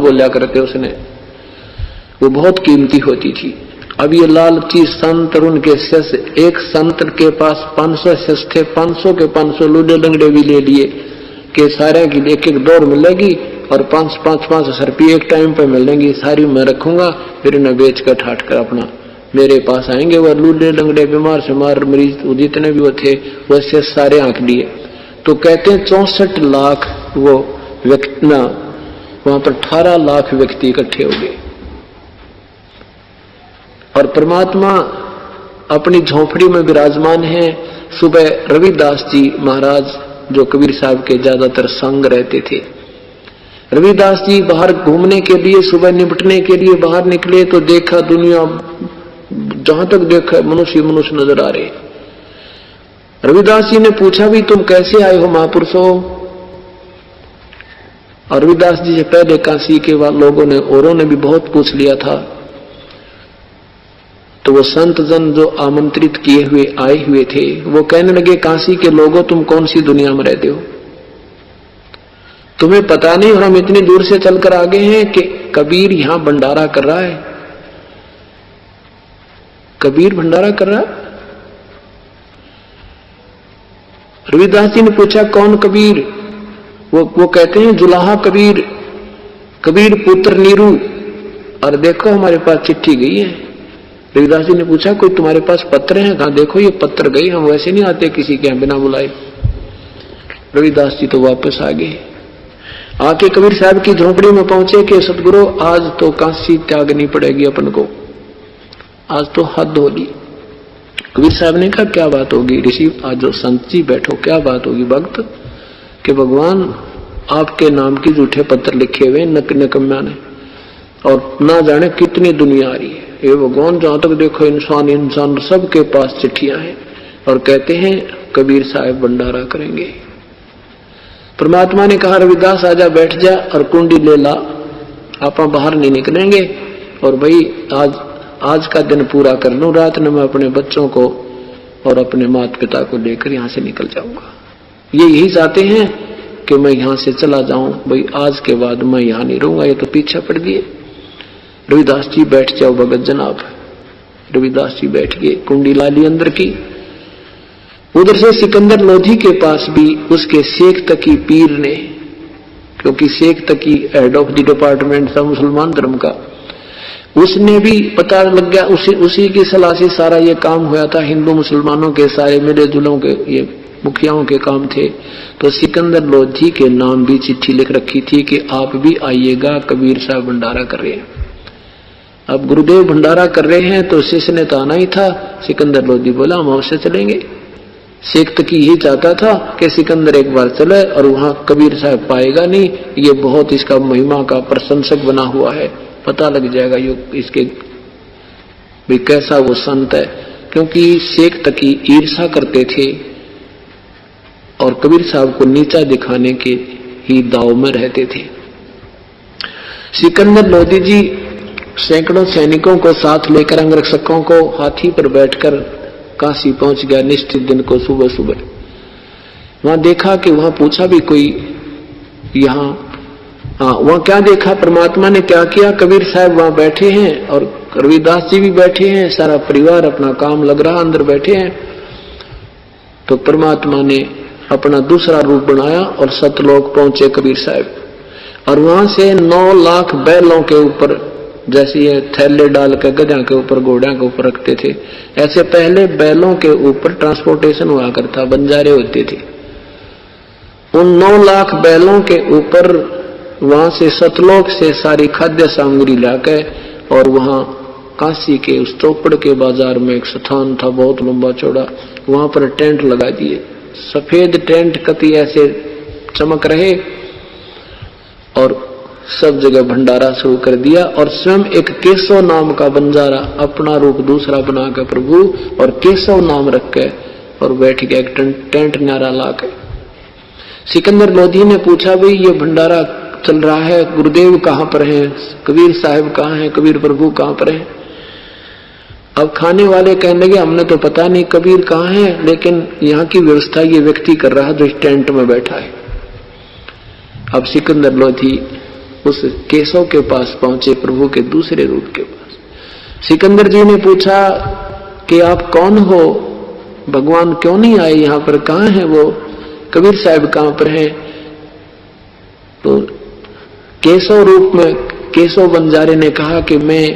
बोलिया करते उसने, वो बहुत कीमती होती थी। अब ये लालची संत और उनके शिष्य, एक संत के पास 500 शिष्य थे, 500 के 500 लूडे लंगड़े भी ले लिए कि सारे की एक एक दौड़ मिलेगी और 5,000 रुपये एक टाइम पे मिलेंगी, सारी मैं रखूंगा, फिर उन्हें बेच कर ठाट कर अपना मेरे पास आएंगे। वह लूडे लंगड़े बीमार शुमार मरीज जितने भी वो थे वह शिष्य सारे आंक लिए। तो कहते हैं 64 लाख वो व्यक्ति ना, वहां पर 18 लाख व्यक्ति इकट्ठे हो गए और परमात्मा अपनी झोंपड़ी में विराजमान है। सुबह रविदास जी महाराज जो कबीर साहब के ज्यादातर संग रहते थे, रविदास जी बाहर घूमने के लिए, सुबह निपटने के लिए बाहर निकले तो देखा दुनिया जहां तक देखा मनुष्य मनुष्य नजर आ रहे। रविदास जी ने पूछा भी तुम कैसे आए हो महापुरुषो? और रविदास जी से पहले काशी के लोगों ने औरों ने भी बहुत पूछ लिया था। तो वो संत जन जो आमंत्रित किए हुए आए हुए थे वो कहने लगे काशी के लोगों तुम कौन सी दुनिया में रहते हो, तुम्हें पता नहीं और हम इतनी दूर से चलकर आ गए हैं कि कबीर यहां भंडारा कर रहा है। कबीर भंडारा कर रहा है? रविदास जी ने पूछा कौन कबीर? वो कहते हैं जुलाहा कबीर, कबीर पुत्र नीरू। और देखो हमारे पास चिट्ठी गई है। रविदास जी ने पूछा कोई तुम्हारे पास पत्र है? कहा देखो ये पत्र गई, हम वैसे नहीं आते किसी के यहां बिना बुलाए। रविदास जी तो वापस आ गए, आके कबीर साहब की झोंपड़ी में पहुंचे कि सतगुरु आज तो काशी त्यागनी पड़ेगी अपन को, आज तो हद होगी। कबीर साहब ने कहा क्या बात होगी ऋषि? आज जो संत जी बैठो, क्या बात होगी भक्त? कि भगवान आपके नाम की झूठे पत्र लिखे हुए नकम्या ने, और ना जाने कितनी दुनिया आ रही है। ये भगवान जहां तक देखो इंसान इंसान सबके पास चिट्ठियां हैं और कहते हैं कबीर साहब भंडारा करेंगे। परमात्मा ने कहा रविदास आजा बैठ जा और कुंडी ले ला, आप बाहर नहीं निकलेंगे और भाई आज का दिन पूरा कर लूं, रात में मैं अपने बच्चों को और अपने माता पिता को लेकर यहां से निकल जाऊंगा। ये यही चाहते हैं कि मैं यहां से चला जाऊं, भाई आज के बाद मैं यहां नहीं रहूंगा, ये तो पीछे पड़ दिए। रविदास जी बैठ जाओ भगत जनाब। रविदास जी बैठ गए, कुंडी ला ली अंदर की। उधर से सिकंदर लोधी के पास भी उसके शेख तकी पीर ने, क्योंकि शेख तकी हेड ऑफ द डिपार्टमेंट था मुसलमान धर्म का, उसने भी पता लग गया, उसी की सलाह से सारा ये काम हुआ था। हिंदू मुसलमानों के सारे मिले जुलों के ये मुखियाओं के काम थे। तो सिकंदर लोधी के नाम भी चिट्ठी लिख रखी थी कि आप भी आइएगा, कबीर साहब भंडारा कर रहे हैं। अब गुरुदेव भंडारा कर रहे हैं तो शिष्य ने तो आना ही था। सिकंदर लोधी बोला हम अवश्य चलेंगे। शेख तकी यही चाहता था कि सिकंदर एक बार चले और वहां कबीर साहब पाएगा नहीं, ये बहुत इसका महिमा का प्रशंसक बना हुआ है, पता लग जाएगा ये इसके भी कैसा वो संत है। क्योंकि शेख तकी ईर्षा करते थे और कबीर साहब को नीचा दिखाने के ही दाव में रहते थे। सिकंदर लोधी जी सैकड़ों सैनिकों को साथ लेकर अंगरक्षकों को हाथी पर बैठकर काशी पहुंच गया निश्चित दिन को सुबह सुबह। वहां देखा कि वहां पूछा भी कोई यहाँ, वहां क्या देखा परमात्मा ने क्या किया, कबीर साहब वहां बैठे हैं और रविदास जी भी बैठे हैं, सारा परिवार अपना काम लग रहा अंदर बैठे हैं। तो परमात्मा ने अपना दूसरा रूप बनाया और सतलोक पहुंचे कबीर साहब। और वहां से 9 लाख बैलों के ऊपर, जैसे ये थैले डाल के गधा के ऊपर घोड़िया के ऊपर रखते थे, ऐसे पहले बैलों के ऊपर ट्रांसपोर्टेशन हुआ करता, बंजारे होते थे। उन 9 लाख बैलों के ऊपर वहां से सतलोक से सारी खाद्य सामग्री लाके और वहां काशी के उस चौपड़ के बाजार में एक स्थान था बहुत लंबा चौड़ा, वहां पर टेंट लगा दिए। सफेद टेंट कति ऐसे चमक रहे और सब जगह भंडारा शुरू कर दिया। और स्वयं एक केशव नाम का बंजारा अपना रूप दूसरा बना के प्रभु और केशव नाम रख के और बैठ गया एक टेंट न्यारा ला के। सिकंदर लोधी ने पूछा भाई ये भंडारा चल रहा है, गुरुदेव कहाँ पर हैं, कबीर साहब कहाँ हैं, कबीर प्रभु कहाँ पर हैं? अब खाने वाले कहने लगे हमने तो पता नहीं कबीर कहाँ है, लेकिन यहाँ की व्यवस्था ये व्यक्ति कर रहा है जो इस टेंट में बैठा है। अब सिकंदर लोधी उस केशव के पास पहुंचे, प्रभु के दूसरे रूप के पास। सिकंदर जी ने पूछा कि आप कौन हो, भगवान क्यों नहीं आए यहाँ पर, कहाँ है वो, कबीर साहब कहाँ पर है? तो केशव रूप में केशव बंजारे ने कहा कि मैं,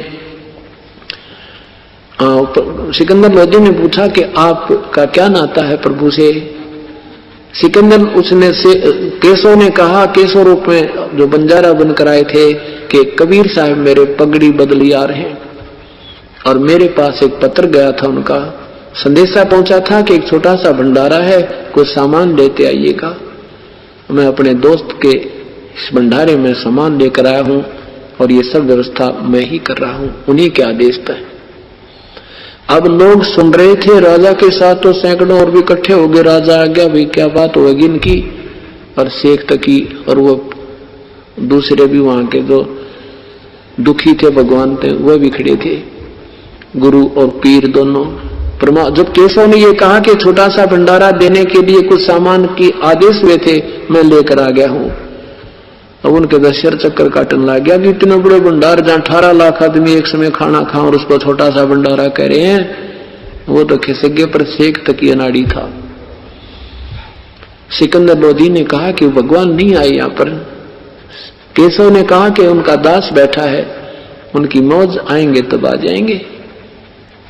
सिकंदर लोधी ने पूछा कि आपका क्या नाता है प्रभु से? सिकंदर उसने से केशव ने कहा, केशव रूप में जो बंजारा बनकर आए थे, कि कबीर साहब मेरे पगड़ी बदली आ रहे हैं और मेरे पास एक पत्र गया था, उनका संदेशा पहुंचा था कि एक छोटा सा भंडारा है, कुछ सामान लेते आइएगा। मैं अपने दोस्त के इस भंडारे में सामान लेकर आया हूं और ये सब व्यवस्था मैं ही कर रहा हूं, उन्हीं के आदेश पर। अब लोग सुन रहे थे, राजा के साथ तो सैकड़ों और भी इकट्ठे हो गए। राजा आ गया, भाई क्या बात होगी इनकी, और शेख तकी और वो दूसरे भी वहां के जो दुखी थे भगवान थे वह भी खड़े थे, गुरु और पीर दोनों। जब केशव ने ये कहा कि छोटा सा भंडारा देने के लिए कुछ सामान की आदेश हुए थे, मैं लेकर आ गया हूं, अब उनके दशर चक्कर काटने लग गया कि इतने बड़े भंडार जहां 18 लाख आदमी एक समय खाना खा और उसको छोटा सा भंडारा कह रहे हैं, वो तो खिसक पर शेख तकी अनाड़ी था। सिकंदर लोधी ने कहा कि भगवान नहीं आए यहाँ पर। केशव ने कहा कि उनका दास बैठा है, उनकी मौज, आएंगे तब आ जाएंगे,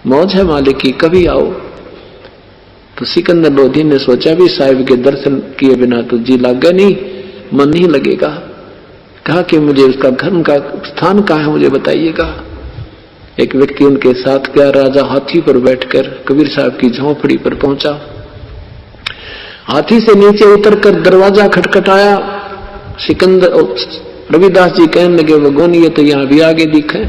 मौज है मालिक की, कभी आओ। तो सिकंदर लोधी ने सोचा भी साहिब के दर्शन किए बिना तो जी लागा नहीं, मन नहीं लगेगा। कहा कि मुझे उसका घर का स्थान कहाँ है, मुझे बताइएगा। एक व्यक्ति उनके साथ गया, राजा हाथी पर बैठकर कबीर साहब की झोंपड़ी पर पहुंचा। हाथी से नीचे उतरकर दरवाजा खटखटाया। सिकंदर रविदास जी कहने लगे, भगवान ये तो यहाँ भी आगे दिखे,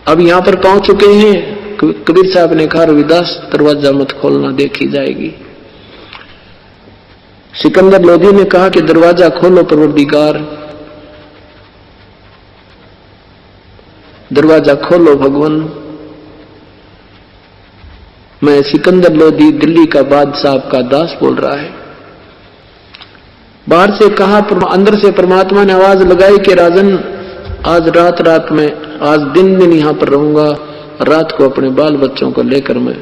अब यहाँ पर पहुंच चुके हैं। कबीर साहब ने कहा, रविदास दरवाजा मत खोलना, देखी जाएगी। सिकंदर लोधी ने कहा कि दरवाजा खोलो परवरदिगार, दरवाजा खोलो भगवान। मैं सिकंदर लोधी दिल्ली का बादशाह का दास बोल रहा है। बाहर से कहा, अंदर से परमात्मा ने आवाज लगाई कि राजन, आज रात में, आज दिन यहां पर रहूंगा, रात को अपने बाल बच्चों को लेकर मैं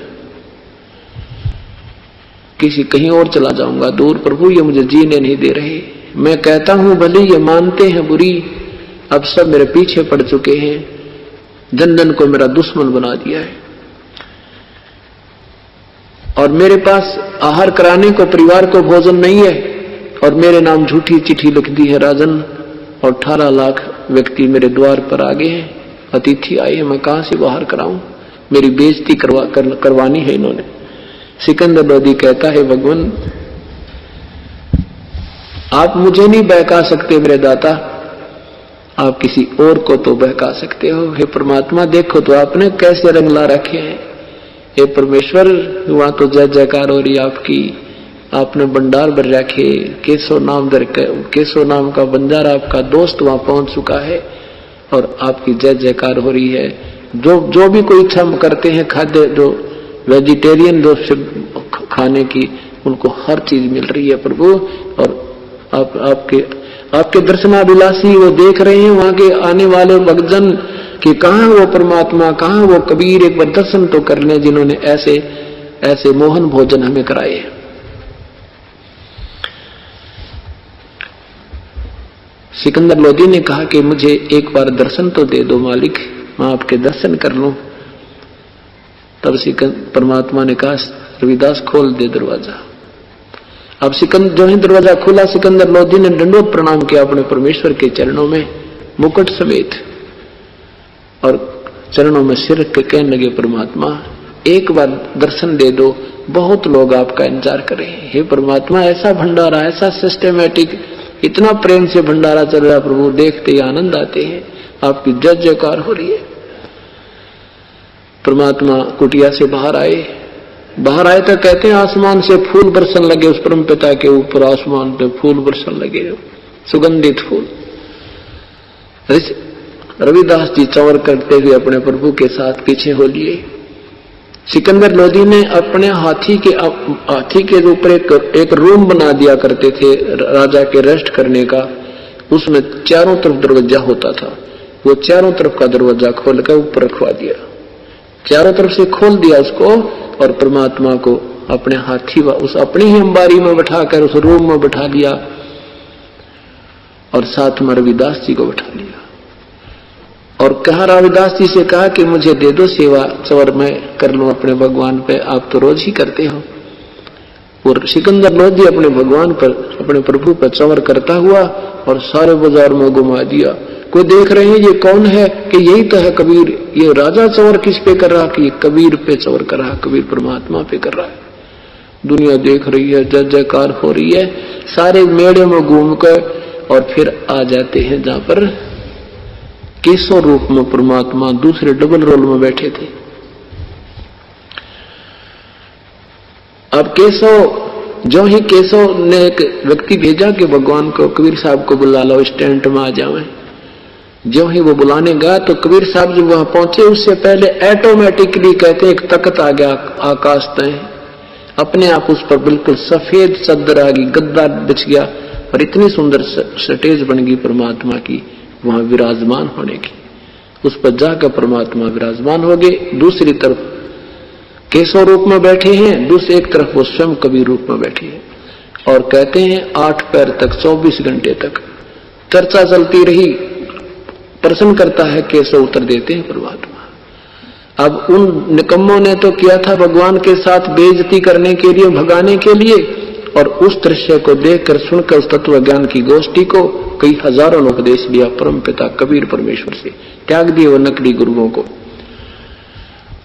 किसी कहीं और चला जाऊंगा दूर। प्रभु ये मुझे जीने नहीं दे रहे, मैं कहता हूं भले ये मानते हैं बुरी, अब सब मेरे पीछे पड़ चुके हैं, जन जन को मेरा दुश्मन बना दिया है और मेरे पास आहार कराने को परिवार को भोजन नहीं है और मेरे नाम झूठी चिट्ठी लिख दी है राजन, और 18 लाख व्यक्ति मेरे द्वार पर आ गए हैं, अतिथि आए हैं, मैं कहां से बाहर कराऊं, मेरी बेइज्जती करवानी है इन्होंने। सिकंदर लोधी कहता है, भगवान आप मुझे नहीं बहका सकते मेरे दाता, आप किसी और को तो बहका सकते हो। हे परमात्मा, देखो तो आपने कैसे रंग ला रखे हैं। हे परमेश्वर, वहां तो जय जयकार हो रही आपकी, आपने भंडार भर रखे। केशव नाम का बंजारा आपका दोस्त वहां पहुंच चुका है और आपकी जय जयकार हो रही है। जो भी कोई इच्छा करते हैं खाद्य, जो वेजिटेरियन जो खाने की, उनको हर चीज मिल रही है प्रभु। और आपके दर्शनाभिलाषी वो देख रहे हैं वहां के आने वाले भक्तजन कि कहां वो परमात्मा, कहां वो कबीर, एक बार दर्शन तो कर लें जिन्होंने ऐसे मोहन भोजन हमें कराए। सिकंदर लोधी ने कहा कि मुझे एक बार दर्शन तो दे दो मालिक, मैं आपके दर्शन कर लूं। तब परमात्मा ने कहा, रविदास खोल दे दरवाजा। अब जो ही दरवाजा खुला, सिकंदर लोधी ने दंडवत प्रणाम किया अपने परमेश्वर के चरणों में मुकुट समेत और चरणों में सिर रख के कहने लगे, परमात्मा एक बार दर्शन दे दो, बहुत लोग आपका इंतजार कर रहे हैं। हे परमात्मा, ऐसा भंडारा, ऐसा सिस्टमेटिक, इतना प्रेम से भंडारा चल रहा है प्रभु, देखते ही आनंद आते हैं, आपकी जय जयकार हो रही है। परमात्मा कुटिया से बाहर आए तो कहते हैं आसमान से फूल बरसन लगे, उस परम पिता के ऊपर आसमान पे फूल बरसन लगे, सुगंधित फूल। रविदास जी चौर करते हुए अपने प्रभु के साथ पीछे हो लिए। सिकंदर लोधी ने अपने हाथी के ऊपर एक रूम बना दिया करते थे राजा के रेस्ट करने का, उसमें चारों तरफ दरवाजा होता था, वो चारों तरफ का दरवाजा खोल कर ऊपर रखवा दिया, चारों तरफ से खोल दिया उसको, और परमात्मा को अपने हाथी व उस अपनी ही अंबारी में बैठाकर उस रूम में बैठा लिया, और साथ में रविदास जी को बैठा लिया, और कहा रविदास जी से कहा कि मुझे दे दो सेवा, चवर मैं कर लूं अपने भगवान पे, आप तो रोज ही करते हो। और सिकंदर लोधी अपने भगवान पर, अपने प्रभु पर चवर करता हुआ और सारे बाजार में घुमा दिया। कोई देख रहे हैं ये कौन है, कि यही तो है कबीर। ये राजा चवर किस पे कर रहा, कि कबीर पे चवर कर रहा, कबीर परमात्मा पे कर रहा है। दुनिया देख रही है, जय जयकार हो रही है, सारे मेले में घूम कर, और फिर आ जाते हैं जहां पर केशव रूप में परमात्मा दूसरे डबल रोल में बैठे थे। अब केशव, जो ही केशव ने एक व्यक्ति भेजा कि भगवान को, कबीर साहब को बुला लो, इस टेंट में आ जावे। जो ही वो बुलाने गया तो कबीर साहब जब वहां पहुंचे उससे पहले ऑटोमेटिकली कहते एक तख्त आ गया आकाश तय, अपने आप उस पर बिल्कुल सफेद चादर आ गई, गद्दा बिछ गया, और इतनी सुंदर स्टेज बन गई परमात्मा की वहां विराजमान होने की। उस पर जाकर परमात्मा विराजमान हो गए। दूसरी तरफ केशव रूप में बैठे हैं, दूसरी एक तरफ वो स्वयं कबीर रूप में बैठे हैं, और कहते हैं 8 पैर तक 24 घंटे तक चर्चा चलती रही। प्रश्न करता है केशव, उत्तर देते हैं परमात्मा। अब उन निकम्मों ने तो किया था भगवान के साथ बेइज्जती करने के लिए, भगाने के लिए, और उस दृश्य को देखकर सुनकर उस तत्व ज्ञान की गोष्ठी को कई हजारों लोग उपदेश लिया परम पिता कबीर परमेश्वर से, त्याग दिए वो नकली गुरुओं को।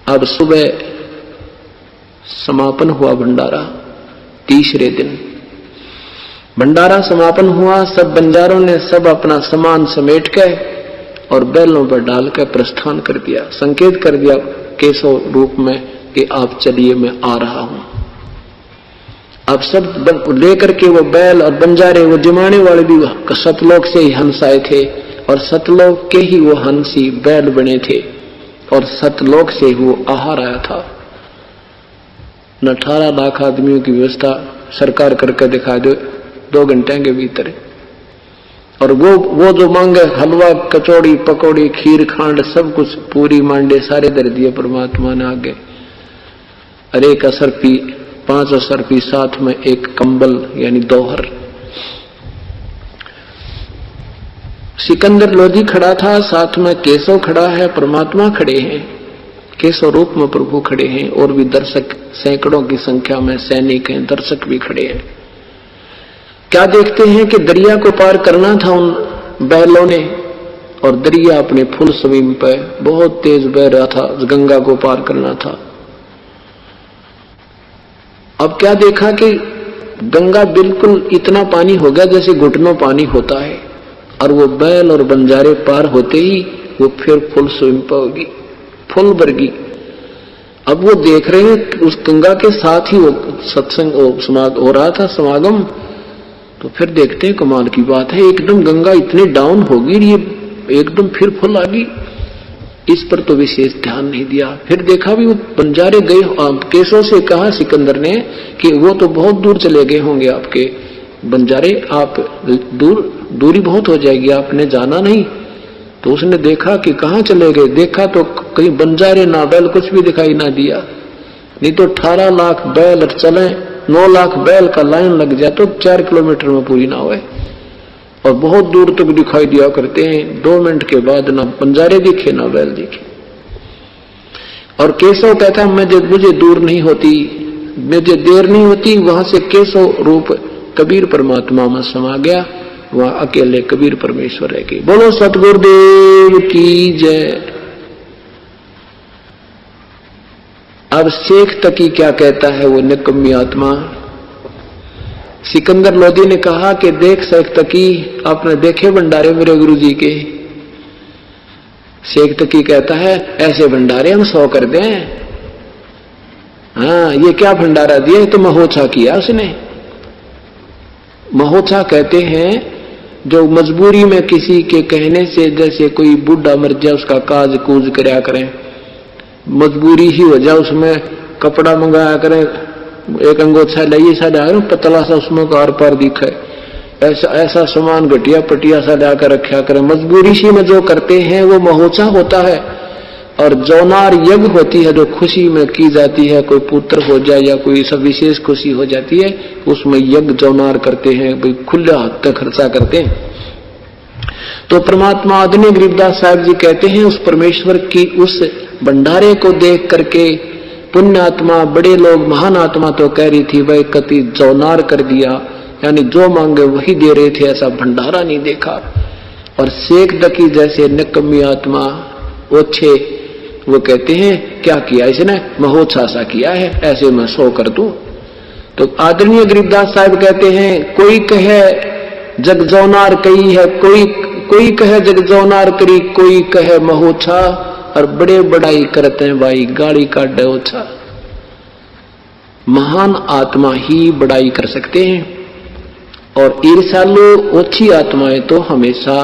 अब सुबह समापन हुआ भंडारा, तीसरे दिन भंडारा समापन हुआ। सब बंजारों ने सब अपना सामान समेट के और बैलों पर डालकर प्रस्थान कर दिया, संकेत कर दिया केशव रूप में कि आप चलिए, मैं आ रहा हूं। अब सब लेकर के वो बैल और बंजारे, वो जिमाने वाले भी सतलोक से ही हंस आए थे, और सतलोक के ही वो हंसी बैल बने थे, और सतलोक से वो आहार आया था। 18 लाख आदमियों की व्यवस्था सरकार करके दिखा दो 2 घंटे के भीतर, और वो जो मांगे हलवा, कचौड़ी, पकौड़ी, खीर, खांड, सब कुछ, पूरी मांडे सारे दर दिए परमात्मा ने आगे। अरे एक असरपी, 5 असरपी, साथ में एक कंबल यानी दोहर। सिकंदर लोधी खड़ा था, साथ में केशव खड़ा है, परमात्मा खड़े हैं, केशव रूप में प्रभु खड़े हैं, और भी दर्शक सैकड़ों की संख्या में सैनिक हैं, दर्शक भी खड़े हैं। क्या देखते हैं कि दरिया को पार करना था उन बैलों ने, और दरिया अपने फुल स्विंग पे बहुत तेज बह रहा था, गंगा को पार करना था। अब क्या देखा कि गंगा बिल्कुल इतना पानी हो गया जैसे घुटनों पानी होता है, और वो बैल और बंजारे पार होते ही वो फिर फुल स्विंग पे होगी, फुल भरगी। अब वो देख रहे हैं उस गंगा के साथ ही वो सत्संग हो रहा था, समागम। तो फिर देखते हैं कमाल की बात है, एकदम गंगा इतने डाउन होगी, ये एकदम फिर फुल आ गई। इस पर तो विशेष ध्यान नहीं दिया। फिर देखा भी वो बंजारे गए, केशव से कहा सिकंदर ने कि वो तो बहुत दूर चले गए होंगे आपके बंजारे, आप दूरी बहुत हो जाएगी, आपने जाना नहीं। तो उसने देखा कि कहाँ चले गए, देखा तो कहीं बंजारे ना बैल कुछ भी दिखाई ना दिया। नहीं तो 18 लाख बैल चले, 9 लाख बैल का लाइन लग जाए तो 4 किलोमीटर में पूरी ना होए, और बहुत दूर तक दिखाई दिया करते हैं। 2 मिनट के बाद ना बंजारे दिखे ना बैल दिखे। और केशव कहता मुझे दूर नहीं होती, मुझे देर नहीं होती। वहां से केशव रूप कबीर परमात्मा में समा गया, वहां अकेले कबीर परमेश्वर रह गए। बोलो सतगुरुदेव की जय। अब शेख तकी क्या कहता है वो निकम्मी आत्मा। सिकंदर लोधी ने कहा कि देख शेख तकी, आपने देखे भंडारे मेरे गुरुजी के। शेख तकी कहता है ऐसे भंडारे हम 100 कर दें। हाँ, ये क्या भंडारा दिया, ये तो महोत्सा किया उसने। महोत्सा कहते हैं जो मजबूरी में किसी के कहने से, जैसे कोई बूढ़ा मर जाए उसका काज कूज करया करें, मजबूरी ही हो जाए, उसमें कपड़ा मंगाया करें, एक अंगोछा लाइए साढ़े पतला सा उसमें कार पार दिखे, ऐसा ऐसा सामान घटिया पटिया सा लाकर रखा करें। मजबूरी सी में जो करते हैं वो महोत्सा होता है। और जौनार यज्ञ होती है जो खुशी में की जाती है, कोई पुत्र हो जाए या कोई सब विशेष खुशी हो जाती है, उसमें यज्ञ जौनार करते हैं, खुले हाथ तक खर्चा करते हैं। तो परमात्मा आदरणीय गरीबदास साहब जी कहते हैं उस परमेश्वर की उस भंडारे को देख करके पुण्य आत्मा, बड़े लोग, महान आत्मा तो कह रही थी वह कति जौनार कर दिया, यानी जो मांगे वही दे रहे थे, ऐसा भंडारा नहीं देखा। और शेख दकी जैसे निकम्मी आत्मा ओछे, वो कहते हैं क्या किया इसने, महोत्सा सा किया है, ऐसे मैं 100 कर दूं। तो आदरणीय गरीबदास साहब कहते हैं कोई कहे जग जौनार कही है, कोई कहे जग जौनार करी, कोई कहे महोत्सा, और बड़े बड़ाई करते हैं भाई, गाड़ी का डोछा। महान आत्मा ही बड़ाई कर सकते हैं, और ईर्ष्यालु ओछी आत्माएं तो हमेशा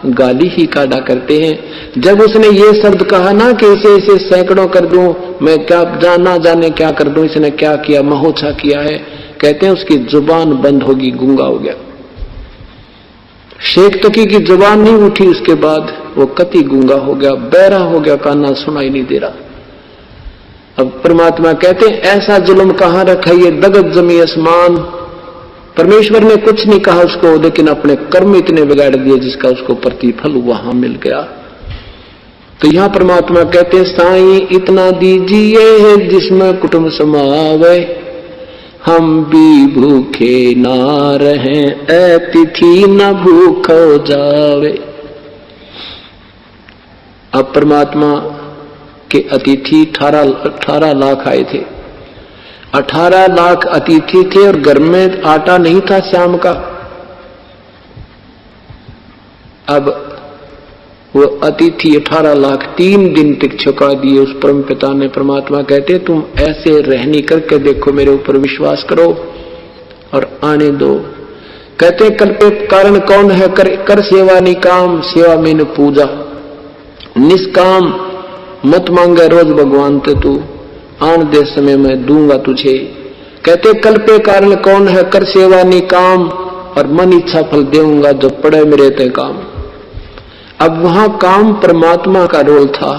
गाली ही काटा करते हैं। जब उसने ये शब्द कहा ना कि इसे सैकड़ों कर दूं, मैं क्या जाना जाने क्या कर दूं, इसने क्या किया, महोत्सा किया है, कहते हैं उसकी जुबान बंद होगी, गूंगा हो गया। शेख तकी की जुबान नहीं उठी, उसके बाद वो कति गूंगा हो गया, बहरा हो गया, काना सुनाई नहीं दे रहा। अब परमात्मा कहते हैं ऐसा जुल्म कहां रखा, ये दगत जमी आसमान। परमेश्वर ने कुछ नहीं कहा उसको, लेकिन अपने कर्म इतने बिगाड़ दिए जिसका उसको प्रतिफल वहां मिल गया। तो यहां परमात्मा कहते हैं साईं इतना दीजिए जिसमें कुटुंब समावे, हम भी भूखे ना रहें, अतिथि न भूख हो जावे। अब परमात्मा के अतिथि 18 लाख आए थे, 18 लाख अतिथि थे, और घर में आटा नहीं था शाम का। अब वो अतिथि 18 लाख 3 दिन तक चुका दिए उस परम पिता ने। परमात्मा कहते तुम ऐसे रहनी करके देखो, मेरे ऊपर विश्वास करो और आने दो। कहते कल पे कारण कौन है, कर सेवा निकाम, सेवा में न पूजा, निष्काम मत मांगे रोज भगवान ते तू, आन दे समय मैं दूंगा तुझे। कहते कल पे कारण कौन है, कर सेवा निकाम, और मन इच्छा फल देऊंगा जो पड़े मेरे ते काम। अब वहां काम परमात्मा का रोल था,